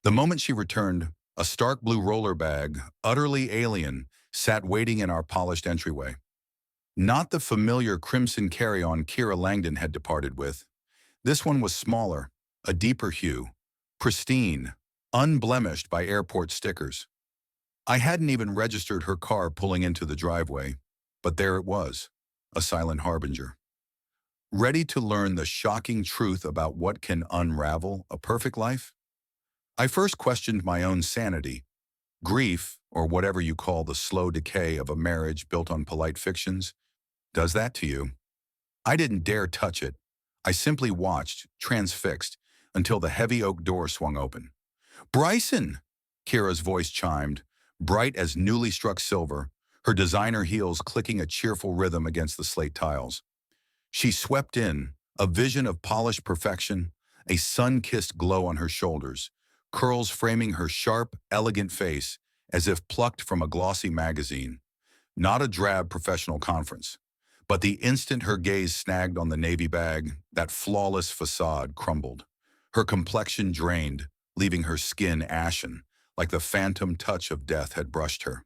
The moment she returned, a stark blue roller bag, utterly alien, sat waiting in our polished entryway. Not the familiar crimson carry-on Kira Langdon had departed with. This one was smaller, a deeper hue, pristine, unblemished by airport stickers. I hadn't even registered her car pulling into the driveway, but there it was, a silent harbinger. Ready to learn the shocking truth about what can unravel a perfect life? I first questioned my own sanity. Grief, or whatever you call the slow decay of a marriage built on polite fictions, does that to you. I didn't dare touch it. I simply watched, transfixed, until the heavy oak door swung open. "Bryson!" Kira's voice chimed, bright as newly struck silver, her designer heels clicking a cheerful rhythm against the slate tiles. She swept in, a vision of polished perfection, a sun-kissed glow on her shoulders, curls framing her sharp, elegant face as if plucked from a glossy magazine. Not a drab professional conference. But the instant her gaze snagged on the navy bag, that flawless facade crumbled. Her complexion drained, leaving her skin ashen, like the phantom touch of death had brushed her.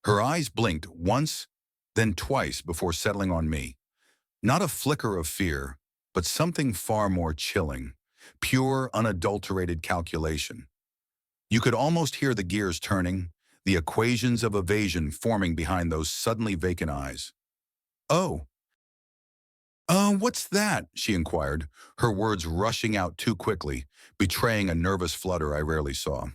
Her eyes blinked once, then twice before settling on me. Not a flicker of fear, but something far more chilling. Pure, unadulterated calculation. You could almost hear the gears turning, the equations of evasion forming behind those suddenly vacant eyes. "Oh, what's that?" she inquired, her words rushing out too quickly, betraying a nervous flutter I rarely saw.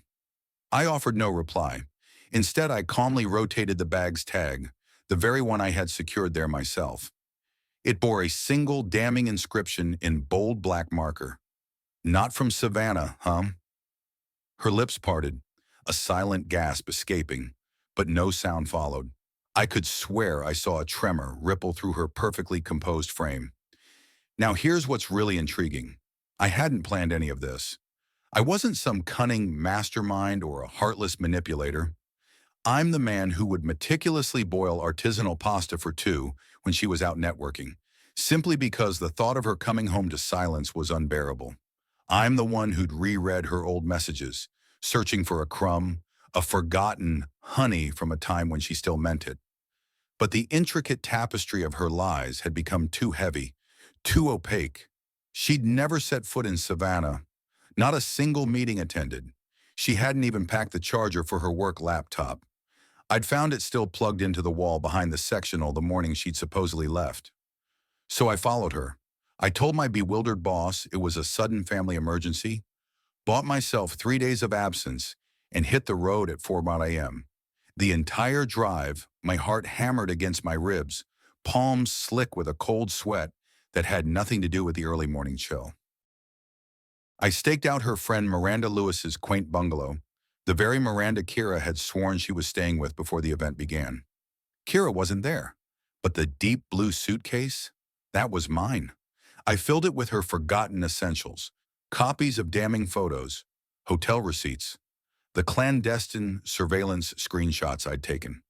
I offered no reply. Instead, I calmly rotated the bag's tag, the very one I had secured there myself. It bore a single damning inscription in bold black marker. "Not from Savannah, huh?" Her lips parted, a silent gasp escaping, but no sound followed. I could swear I saw a tremor ripple through her perfectly composed frame. Now here's what's really intriguing. I hadn't planned any of this. I wasn't some cunning mastermind or a heartless manipulator. I'm the man who would meticulously boil artisanal pasta for two when she was out networking, simply because the thought of her coming home to silence was unbearable. I'm the one who'd reread her old messages, searching for a crumb, a forgotten honey from a time when she still meant it. But the intricate tapestry of her lies had become too heavy, too opaque. She'd never set foot in Savannah, not a single meeting attended. She hadn't even packed the charger for her work laptop. I'd found it still plugged into the wall behind the sectional the morning she'd supposedly left. So I followed her. I told my bewildered boss it was a sudden family emergency, bought myself 3 days of absence, and hit the road at 4 a.m. The entire drive, my heart hammered against my ribs, palms slick with a cold sweat that had nothing to do with the early morning chill. I staked out her friend Miranda Lewis's quaint bungalow, the very Miranda Kira had sworn she was staying with before the event began. Kira wasn't there, but the deep blue suitcase, that was mine. I filled it with her forgotten essentials, copies of damning photos, hotel receipts, the clandestine surveillance screenshots I'd taken.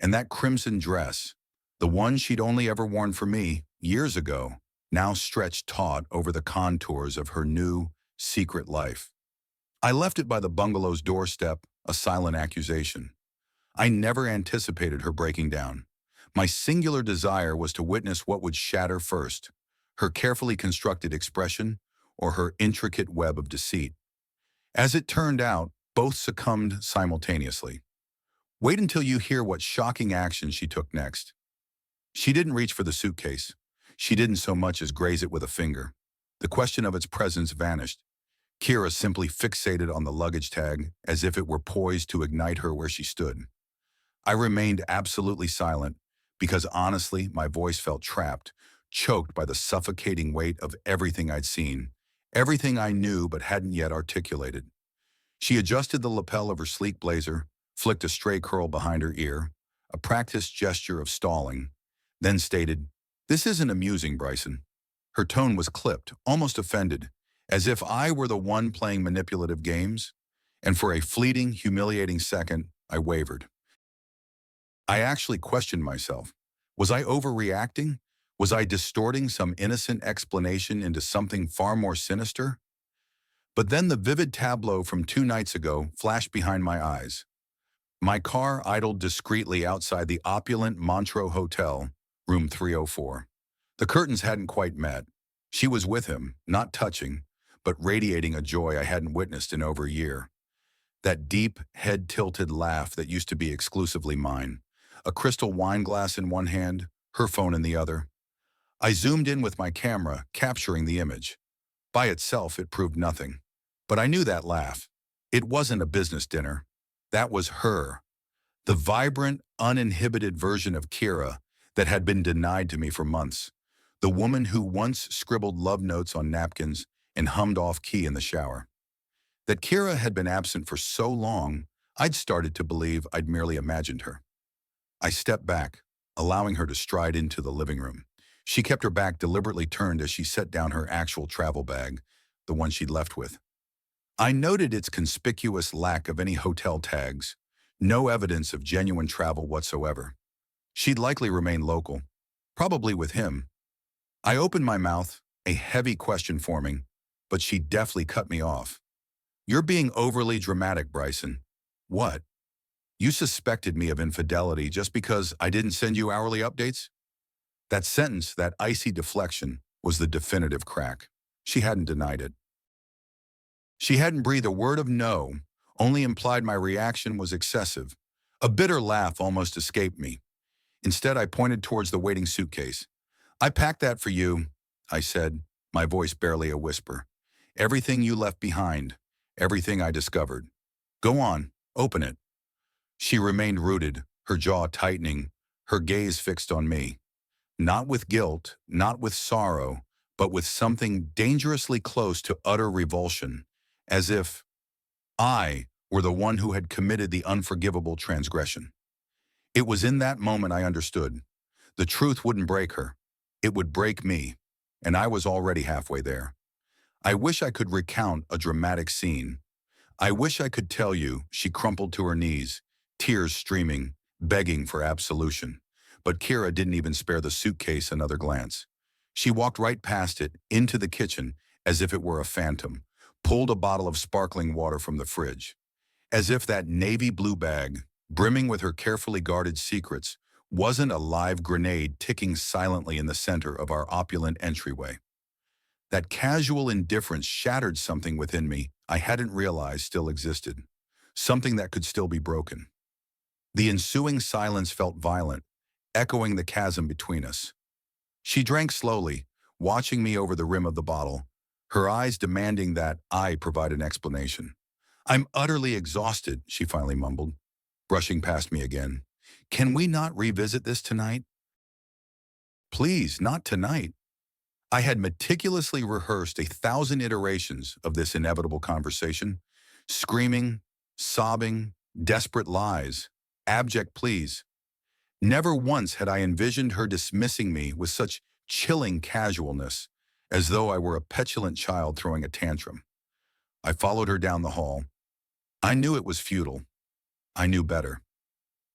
And that crimson dress, the one she'd only ever worn for me years ago, now stretched taut over the contours of her new, secret life. I left it by the bungalow's doorstep, a silent accusation. I never anticipated her breaking down. My singular desire was to witness what would shatter first, her carefully constructed expression or her intricate web of deceit. As it turned out, both succumbed simultaneously. Wait until you hear what shocking action she took next. She didn't reach for the suitcase. She didn't so much as graze it with a finger. The question of its presence vanished. Kira simply fixated on the luggage tag as if it were poised to ignite her where she stood. I remained absolutely silent because honestly, my voice felt trapped, choked by the suffocating weight of everything I'd seen, everything I knew but hadn't yet articulated. She adjusted the lapel of her sleek blazer, flicked a stray curl behind her ear, a practiced gesture of stalling, then stated, "This isn't amusing, Bryson." Her tone was clipped, almost offended, as if I were the one playing manipulative games, and for a fleeting, humiliating second, I wavered. I actually questioned myself. Was I overreacting? Was I distorting some innocent explanation into something far more sinister? But then the vivid tableau from 2 nights ago flashed behind my eyes. My car idled discreetly outside the opulent Montreux Hotel, room 304. The curtains hadn't quite met. She was with him, not touching, but radiating a joy I hadn't witnessed in over a year. That deep, head-tilted laugh that used to be exclusively mine. A crystal wine glass in one hand, her phone in the other. I zoomed in with my camera, capturing the image. By itself, it proved nothing. But I knew that laugh. It wasn't a business dinner. That was her. The vibrant, uninhibited version of Kira that had been denied to me for months. The woman who once scribbled love notes on napkins and hummed off-key in the shower. That Kira had been absent for so long, I'd started to believe I'd merely imagined her. I stepped back, allowing her to stride into the living room. She kept her back deliberately turned as she set down her actual travel bag, the one she'd left with. I noted its conspicuous lack of any hotel tags, no evidence of genuine travel whatsoever. She'd likely remain local, probably with him. I opened my mouth, a heavy question forming, but she deftly cut me off. "You're being overly dramatic, Bryson." "What? You suspected me of infidelity just because I didn't send you hourly updates?" That sentence, that icy deflection, was the definitive crack. She hadn't denied it. She hadn't breathed a word of no, only implied my reaction was excessive. A bitter laugh almost escaped me. Instead, I pointed towards the waiting suitcase. "I packed that for you," I said, my voice barely a whisper. "Everything you left behind, everything I discovered. Go on, open it." She remained rooted, her jaw tightening, her gaze fixed on me. Not with guilt, not with sorrow, but with something dangerously close to utter revulsion, as if I were the one who had committed the unforgivable transgression. It was in that moment I understood. The truth wouldn't break her. It would break me, and I was already halfway there. I wish I could recount a dramatic scene. I wish I could tell you she crumpled to her knees, tears streaming, begging for absolution. But Kira didn't even spare the suitcase another glance. She walked right past it, into the kitchen, as if it were a phantom, pulled a bottle of sparkling water from the fridge. As if that navy blue bag, brimming with her carefully guarded secrets, wasn't a live grenade ticking silently in the center of our opulent entryway. That casual indifference shattered something within me I hadn't realized still existed, something that could still be broken. The ensuing silence felt violent, echoing the chasm between us. She drank slowly, watching me over the rim of the bottle, her eyes demanding that I provide an explanation. "I'm utterly exhausted," she finally mumbled, brushing past me again. "Can we not revisit this tonight?" "Please, not tonight." I had meticulously rehearsed 1,000 iterations of this inevitable conversation, screaming, sobbing, desperate lies, abject pleas. Never once had I envisioned her dismissing me with such chilling casualness, as though I were a petulant child throwing a tantrum. I followed her down the hall. I knew it was futile. I knew better.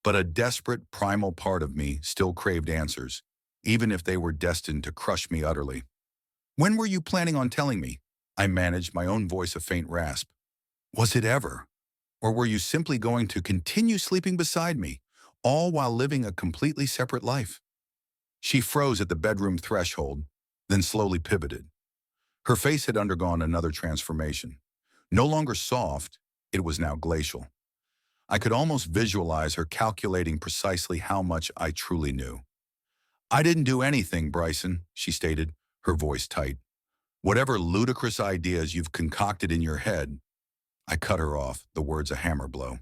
But a desperate, primal part of me still craved answers, even if they were destined to crush me utterly. "When were you planning on telling me?" I managed, my own voice a faint rasp. "Was it ever? Or were you simply going to continue sleeping beside me, all while living a completely separate life?" She froze at the bedroom threshold, then slowly pivoted. Her face had undergone another transformation. No longer soft, it was now glacial. I could almost visualize her calculating precisely how much I truly knew. "I didn't do anything, Bryson," she stated, her voice tight. "Whatever ludicrous ideas you've concocted in your head." I cut her off, the words a hammer blow.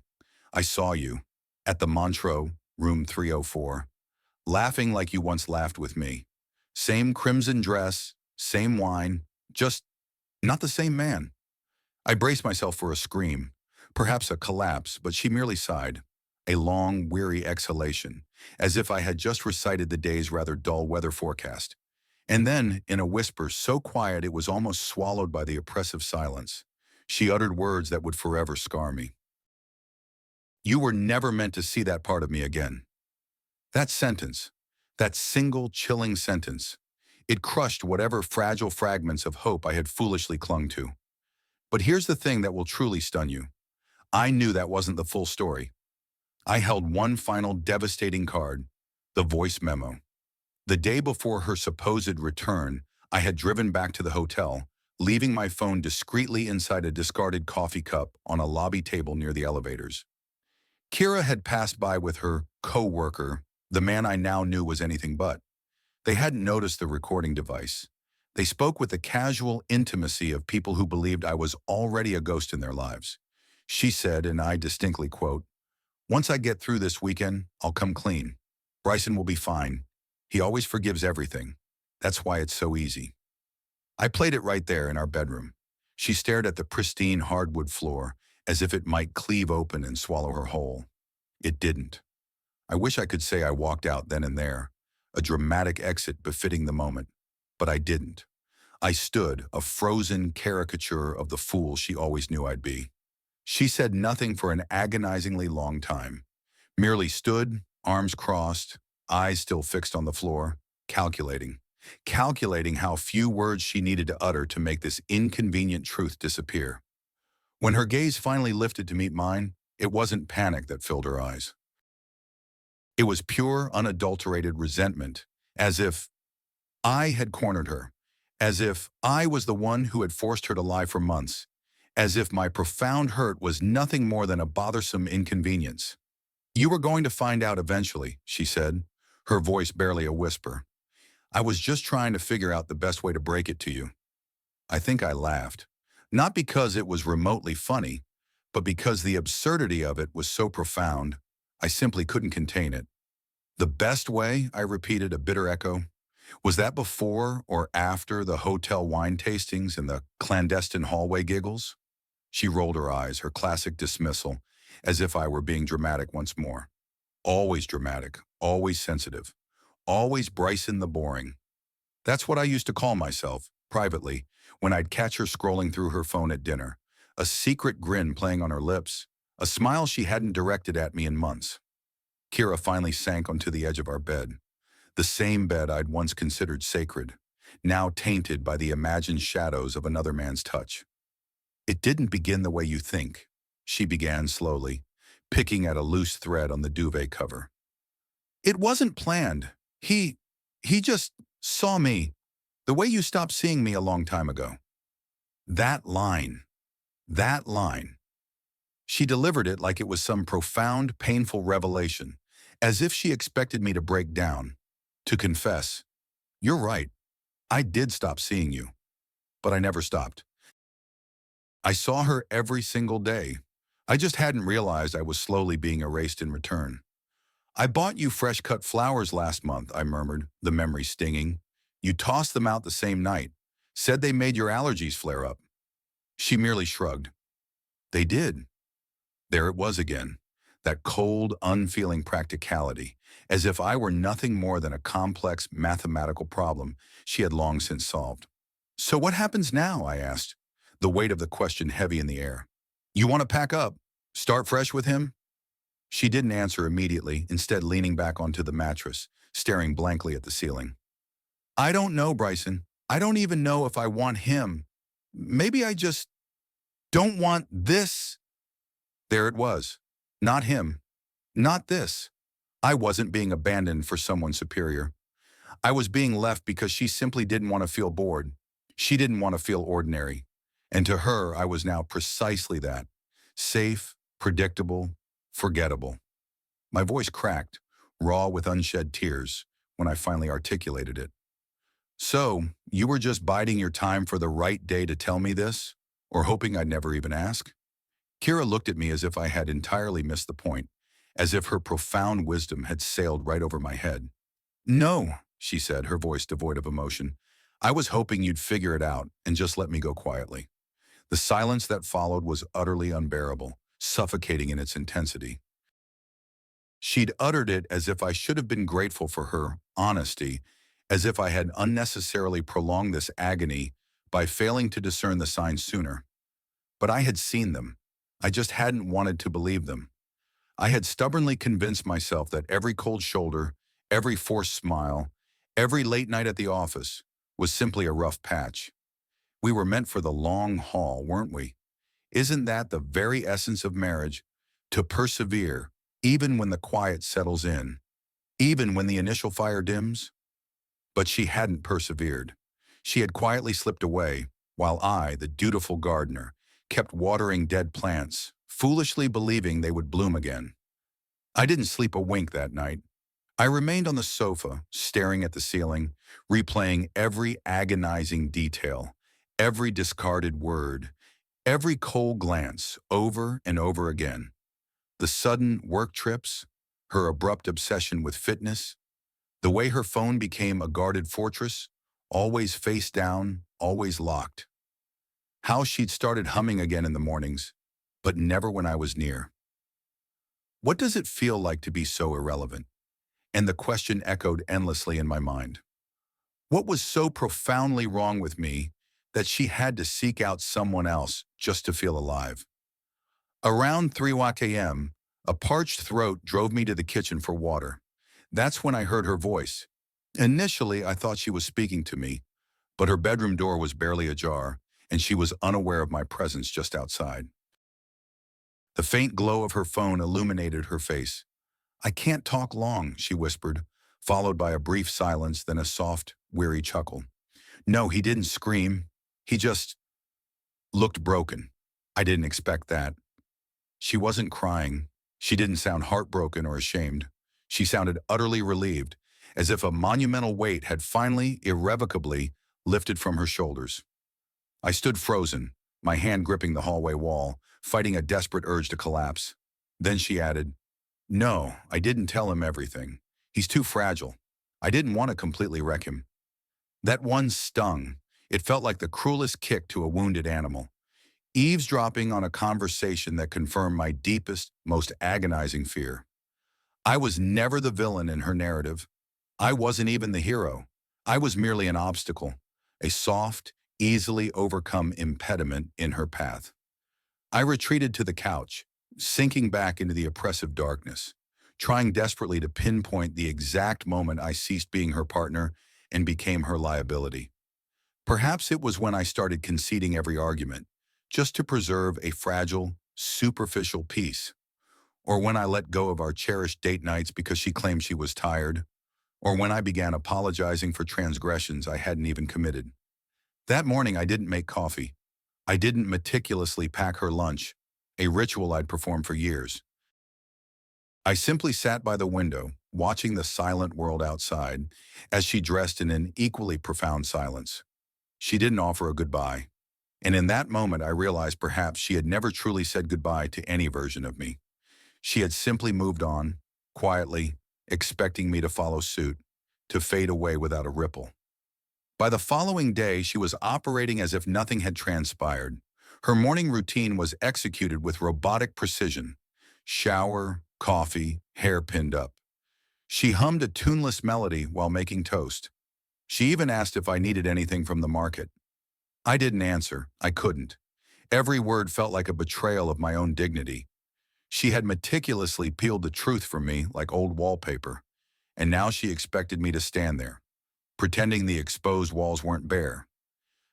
"I saw you, at the Montreux, room 304, laughing like you once laughed with me. Same crimson dress, same wine, just not the same man." I braced myself for a scream, perhaps a collapse, but she merely sighed, a long, weary exhalation, as if I had just recited the day's rather dull weather forecast. And then, in a whisper so quiet it was almost swallowed by the oppressive silence, she uttered words that would forever scar me. "You were never meant to see that part of me again." That sentence, that single chilling sentence, it crushed whatever fragile fragments of hope I had foolishly clung to. But here's the thing that will truly stun you. I knew that wasn't the full story. I held one final devastating card, the voice memo. The day before her supposed return, I had driven back to the hotel, leaving my phone discreetly inside a discarded coffee cup on a lobby table near the elevators. Kira had passed by with her co-worker, the man I now knew was anything but. They hadn't noticed the recording device. They spoke with the casual intimacy of people who believed I was already a ghost in their lives. She said, and I distinctly quote, "Once I get through this weekend, I'll come clean. Bryson will be fine. He always forgives everything. That's why it's so easy." I played it right there in our bedroom. She stared at the pristine hardwood floor as if it might cleave open and swallow her whole. It didn't. I wish I could say I walked out then and there, a dramatic exit befitting the moment, but I didn't. I stood, a frozen caricature of the fool she always knew I'd be. She said nothing for an agonizingly long time, merely stood, arms crossed, eyes still fixed on the floor, calculating how few words she needed to utter to make this inconvenient truth disappear. When her gaze finally lifted to meet mine, it wasn't panic that filled her eyes. It was pure, unadulterated resentment, as if I had cornered her, as if I was the one who had forced her to lie for months, as if my profound hurt was nothing more than a bothersome inconvenience. "You were going to find out eventually," she said, her voice barely a whisper. "I was just trying to figure out the best way to break it to you." I think I laughed, not because it was remotely funny, but because the absurdity of it was so profound, I simply couldn't contain it. "The best way," I repeated, a bitter echo. "Was that before or after the hotel wine tastings and the clandestine hallway giggles?" She rolled her eyes, her classic dismissal, as if I were being dramatic once more. Always dramatic, always sensitive, always Bryson the boring. That's what I used to call myself, privately, when I'd catch her scrolling through her phone at dinner, a secret grin playing on her lips, a smile she hadn't directed at me in months. Kira finally sank onto the edge of our bed, the same bed I'd once considered sacred, now tainted by the imagined shadows of another man's touch. "It didn't begin the way you think," she began slowly, picking at a loose thread on the duvet cover. "It wasn't planned. He just saw me, the way you stopped seeing me a long time ago." That line, that line. She delivered it like it was some profound, painful revelation, as if she expected me to break down, to confess, "You're right, I did stop seeing you." But I never stopped. I saw her every single day. I just hadn't realized I was slowly being erased in return. "I bought you fresh-cut flowers last month," I murmured, the memory stinging. "You tossed them out the same night, said they made your allergies flare up." She merely shrugged. "They did." There it was again, that cold, unfeeling practicality, as if I were nothing more than a complex mathematical problem she had long since solved. "So what happens now?" I asked, the weight of the question heavy in the air. "You want to pack up? Start fresh with him?" She didn't answer immediately, instead leaning back onto the mattress, staring blankly at the ceiling. "I don't know, Bryson. I don't even know if I want him. Maybe I just don't want this." There it was. Not him. Not this. I wasn't being abandoned for someone superior. I was being left because she simply didn't want to feel bored. She didn't want to feel ordinary. And to her, I was now precisely that. Safe, predictable, forgettable. My voice cracked, raw with unshed tears, when I finally articulated it. "So, you were just biding your time for the right day to tell me this? Or hoping I'd never even ask?" Kira looked at me as if I had entirely missed the point, as if her profound wisdom had sailed right over my head. "No," she said, her voice devoid of emotion. "I was hoping you'd figure it out and just let me go quietly." The silence that followed was utterly unbearable, suffocating in its intensity. She'd uttered it as if I should have been grateful for her honesty, as if I had unnecessarily prolonged this agony by failing to discern the signs sooner. But I had seen them. I just hadn't wanted to believe them. I had stubbornly convinced myself that every cold shoulder, every forced smile, every late night at the office was simply a rough patch. We were meant for the long haul, weren't we? Isn't that the very essence of marriage? To persevere, even when the quiet settles in, even when the initial fire dims? But she hadn't persevered. She had quietly slipped away, while I, the dutiful gardener, kept watering dead plants, foolishly believing they would bloom again. I didn't sleep a wink that night. I remained on the sofa, staring at the ceiling, replaying every agonizing detail, every discarded word, every cold glance over and over again. The sudden work trips, her abrupt obsession with fitness, the way her phone became a guarded fortress, always face down, always locked. How she'd started humming again in the mornings, but never when I was near. What does it feel like to be so irrelevant? And the question echoed endlessly in my mind. What was so profoundly wrong with me that she had to seek out someone else just to feel alive? Around 3 a.m., a parched throat drove me to the kitchen for water. That's when I heard her voice. Initially, I thought she was speaking to me, but her bedroom door was barely ajar, and she was unaware of my presence just outside. The faint glow of her phone illuminated her face. "I can't talk long," she whispered, followed by a brief silence, then a soft, weary chuckle. No, he didn't scream. He just looked broken. I didn't expect that. She wasn't crying. She didn't sound heartbroken or ashamed. She sounded utterly relieved, as if a monumental weight had finally, irrevocably, lifted from her shoulders. I stood frozen, my hand gripping the hallway wall, fighting a desperate urge to collapse. Then she added, "No, I didn't tell him everything. He's too fragile. I didn't want to completely wreck him." That one stung. It felt like the cruelest kick to a wounded animal. Eavesdropping on a conversation that confirmed my deepest, most agonizing fear. I was never the villain in her narrative. I wasn't even the hero. I was merely an obstacle, a soft, easily overcome impediment in her path. I retreated to the couch, sinking back into the oppressive darkness, trying desperately to pinpoint the exact moment I ceased being her partner and became her liability. Perhaps it was when I started conceding every argument, just to preserve a fragile, superficial peace, or when I let go of our cherished date nights because she claimed she was tired, or when I began apologizing for transgressions I hadn't even committed. That morning I didn't make coffee. I didn't meticulously pack her lunch, a ritual I'd performed for years. I simply sat by the window, watching the silent world outside, as she dressed in an equally profound silence. She didn't offer a goodbye, and in that moment I realized perhaps she had never truly said goodbye to any version of me. She had simply moved on, quietly, expecting me to follow suit, to fade away without a ripple. By the following day, she was operating as if nothing had transpired. Her morning routine was executed with robotic precision. Shower, coffee, hair pinned up. She hummed a tuneless melody while making toast. She even asked if I needed anything from the market. I didn't answer. I couldn't. Every word felt like a betrayal of my own dignity. She had meticulously peeled the truth from me like old wallpaper, and now she expected me to stand there, pretending the exposed walls weren't bare.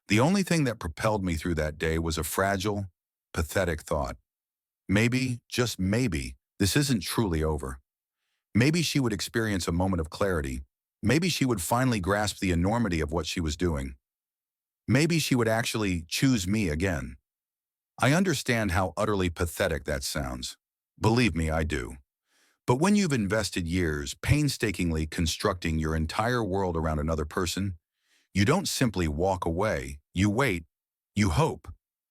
The only thing that propelled me through that day was a fragile, pathetic thought. Maybe, just maybe, this isn't truly over. Maybe she would experience a moment of clarity. Maybe she would finally grasp the enormity of what she was doing. Maybe she would actually choose me again. I understand how utterly pathetic that sounds. Believe me, I do. But when you've invested years painstakingly constructing your entire world around another person, you don't simply walk away. You wait. You hope,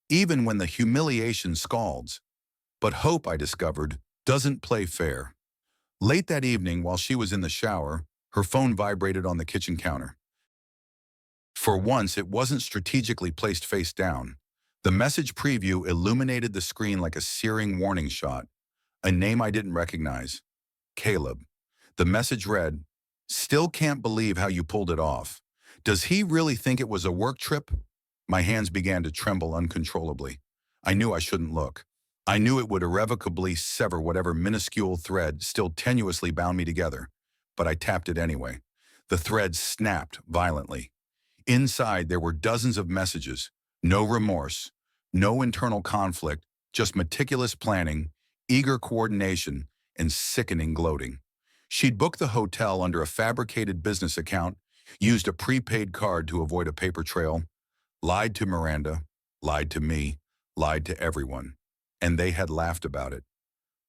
even when the humiliation scalds. But hope, I discovered, doesn't play fair. Late that evening, while she was in the shower, her phone vibrated on the kitchen counter. For once, it wasn't strategically placed face down. The message preview illuminated the screen like a searing warning shot. A name I didn't recognize. Caleb. The message read, "Still can't believe how you pulled it off. Does he really think it was a work trip?" My hands began to tremble uncontrollably. I knew I shouldn't look. I knew it would irrevocably sever whatever minuscule thread still tenuously bound me together, but I tapped it anyway. The thread snapped violently. Inside, there were dozens of messages. No remorse, No internal conflict, just meticulous planning, eager coordination, and sickening gloating. She'd booked the hotel under a fabricated business account, used a prepaid card to avoid a paper trail, lied to Miranda, lied to me, lied to everyone. And they had laughed about it.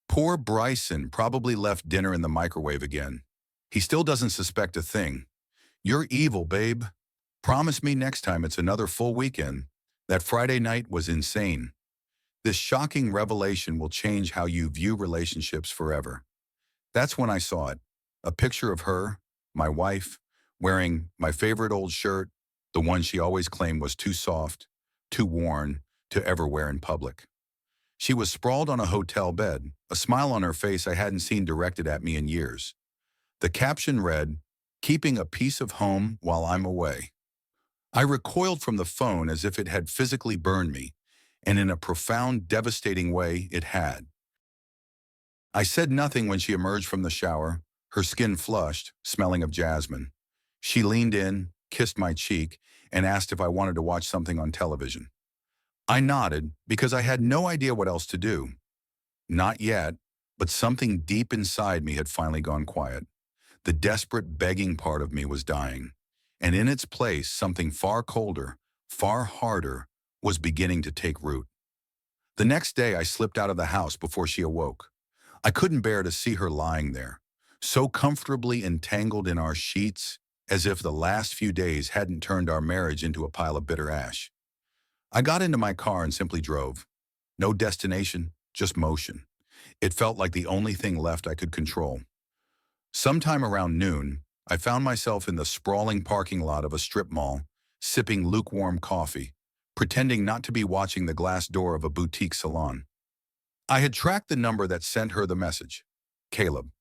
Poor Bryson probably left dinner in the microwave again. He still doesn't suspect a thing. You're evil, babe. Promise me next time it's another full weekend. That Friday night was insane. This shocking revelation will change how you view relationships forever. That's when I saw it. A picture of her, my wife, wearing my favorite old shirt, the one she always claimed was too soft, too worn, to ever wear in public. She was sprawled on a hotel bed, a smile on her face I hadn't seen directed at me in years. The caption read, "Keeping a piece of home while I'm away." I recoiled from the phone as if it had physically burned me, and in a profound, devastating way, it had. I said nothing when she emerged from the shower, her skin flushed, smelling of jasmine. She leaned in, kissed my cheek, and asked if I wanted to watch something on television. I nodded because I had no idea what else to do. Not yet, but something deep inside me had finally gone quiet. The desperate begging part of me was dying, and in its place, something far colder, far harder, was beginning to take root. The next day, I slipped out of the house before she awoke. I couldn't bear to see her lying there, so comfortably entangled in our sheets, as if the last few days hadn't turned our marriage into a pile of bitter ash. I got into my car and simply drove. No destination, just motion. It felt like the only thing left I could control. Sometime around noon, I found myself in the sprawling parking lot of a strip mall, sipping lukewarm coffee, pretending not to be watching the glass door of a boutique salon. I had tracked the number that sent her the message, Caleb.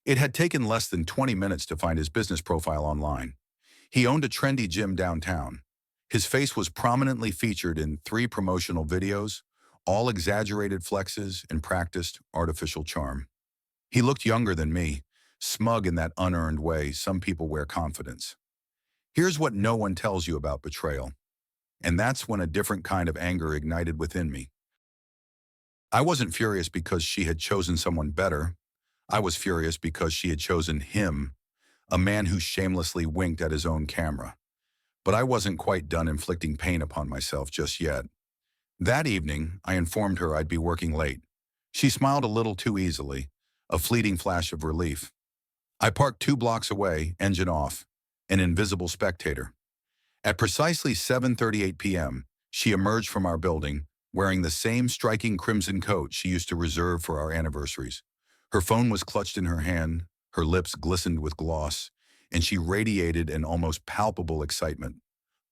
It had taken less than 20 minutes to find his business profile online. He owned a trendy gym downtown. His face was prominently featured in 3 promotional videos, all exaggerated flexes and practiced artificial charm. He looked younger than me, smug in that unearned way some people wear confidence. Here's what no one tells you about betrayal. And that's when a different kind of anger ignited within me. I wasn't furious because she had chosen someone better. I was furious because she had chosen him, a man who shamelessly winked at his own camera. But I wasn't quite done inflicting pain upon myself just yet. That evening, I informed her I'd be working late. She smiled a little too easily, a fleeting flash of relief. I parked 2 blocks away, engine off, an invisible spectator. At precisely 7:38 p.m., she emerged from our building, wearing the same striking crimson coat she used to reserve for our anniversaries. Her phone was clutched in her hand, her lips glistened with gloss, and she radiated an almost palpable excitement.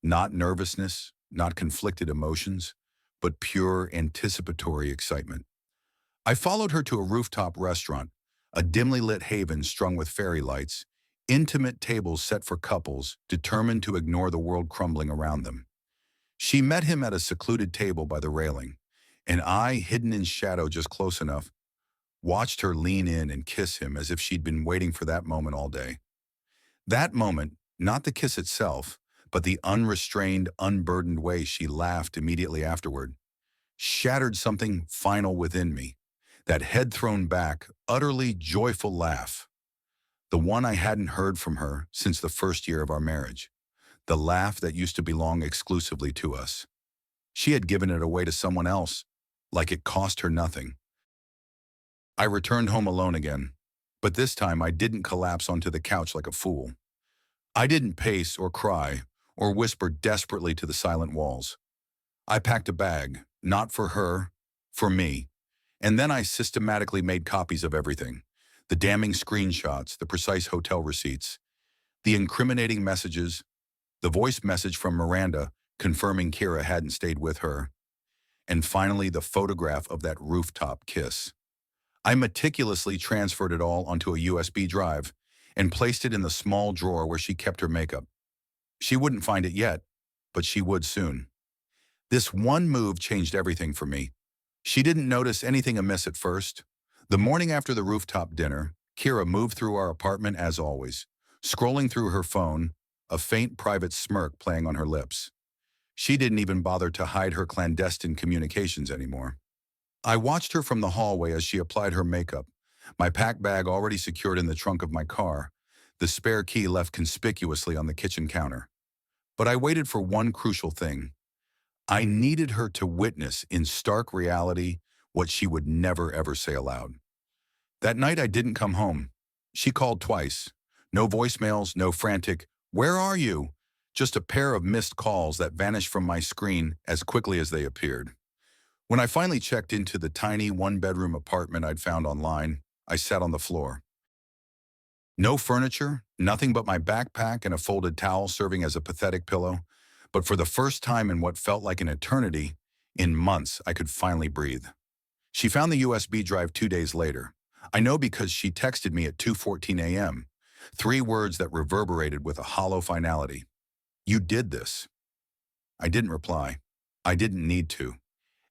Not nervousness, not conflicted emotions, but pure anticipatory excitement. I followed her to a rooftop restaurant, a dimly lit haven strung with fairy lights, intimate tables set for couples determined to ignore the world crumbling around them. She met him at a secluded table by the railing, and I, hidden in shadow just close enough, watched her lean in and kiss him as if she'd been waiting for that moment all day. That moment, not the kiss itself, but the unrestrained, unburdened way she laughed immediately afterward, shattered something final within me. That head thrown back, utterly joyful laugh. The one I hadn't heard from her since the first year of our marriage. The laugh that used to belong exclusively to us. She had given it away to someone else, like it cost her nothing. I returned home alone again, but this time I didn't collapse onto the couch like a fool. I didn't pace or cry or whisper desperately to the silent walls. I packed a bag, not for her, for me. And then I systematically made copies of everything. The damning screenshots, the precise hotel receipts, the incriminating messages, the voice message from Miranda confirming Kira hadn't stayed with her, and finally the photograph of that rooftop kiss. I meticulously transferred it all onto a USB drive and placed it in the small drawer where she kept her makeup. She wouldn't find it yet, but she would soon. This one move changed everything for me. She didn't notice anything amiss at first. The morning after the rooftop dinner, Kira moved through our apartment as always, scrolling through her phone, a faint private smirk playing on her lips. She didn't even bother to hide her clandestine communications anymore. I watched her from the hallway as she applied her makeup, my pack bag already secured in the trunk of my car, the spare key left conspicuously on the kitchen counter. But I waited for one crucial thing. I needed her to witness in stark reality what she would never ever say aloud. That night I didn't come home. She called twice. No voicemails, no frantic, "Where are you?" Just a pair of missed calls that vanished from my screen as quickly as they appeared. When I finally checked into the tiny one-bedroom apartment I'd found online, I sat on the floor. No furniture, nothing but my backpack and a folded towel serving as a pathetic pillow. But for the first time in what felt like an eternity, in months, I could finally breathe. She found the USB drive 2 days later. I know because she texted me at 2:14 a.m. 3 words that reverberated with a hollow finality. "You did this." I didn't reply. I didn't need to.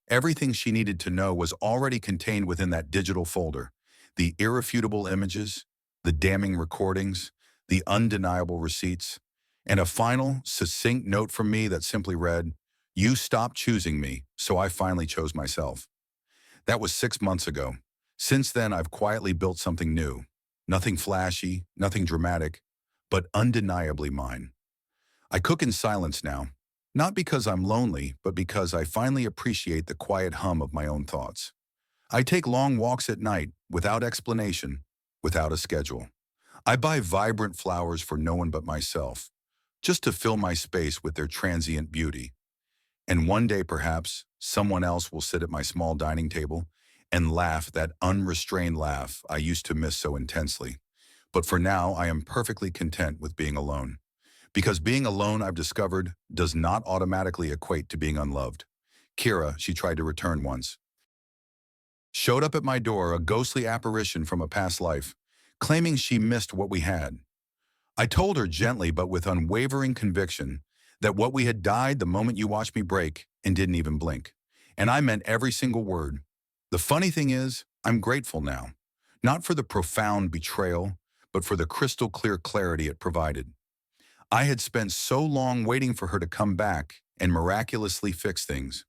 Everything she needed to know was already contained within that digital folder. The irrefutable images, the damning recordings, the undeniable receipts, and a final, succinct note from me that simply read, "You stopped choosing me, so I finally chose myself." That was 6 months ago. Since then, I've quietly built something new. Nothing flashy, nothing dramatic, but undeniably mine. I cook in silence now, not because I'm lonely, but because I finally appreciate the quiet hum of my own thoughts. I take long walks at night, without explanation, without a schedule. I buy vibrant flowers for no one but myself, just to fill my space with their transient beauty. And one day, perhaps, someone else will sit at my small dining table and laugh that unrestrained laugh I used to miss so intensely. But for now, I am perfectly content with being alone. Because being alone, I've discovered, does not automatically equate to being unloved. Kira, she tried to return once, showed up at my door, a ghostly apparition from a past life, claiming she missed what we had. I told her gently but with unwavering conviction that what we had died the moment you watched me break and didn't even blink. And I meant every single word. The funny thing is, I'm grateful now. Not for the profound betrayal, but for the crystal clear clarity it provided. I had spent so long waiting for her to come back and miraculously fix things.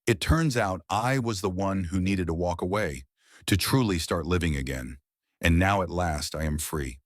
It turns out I was the one who needed to walk away, to truly start living again. And now at last I am free.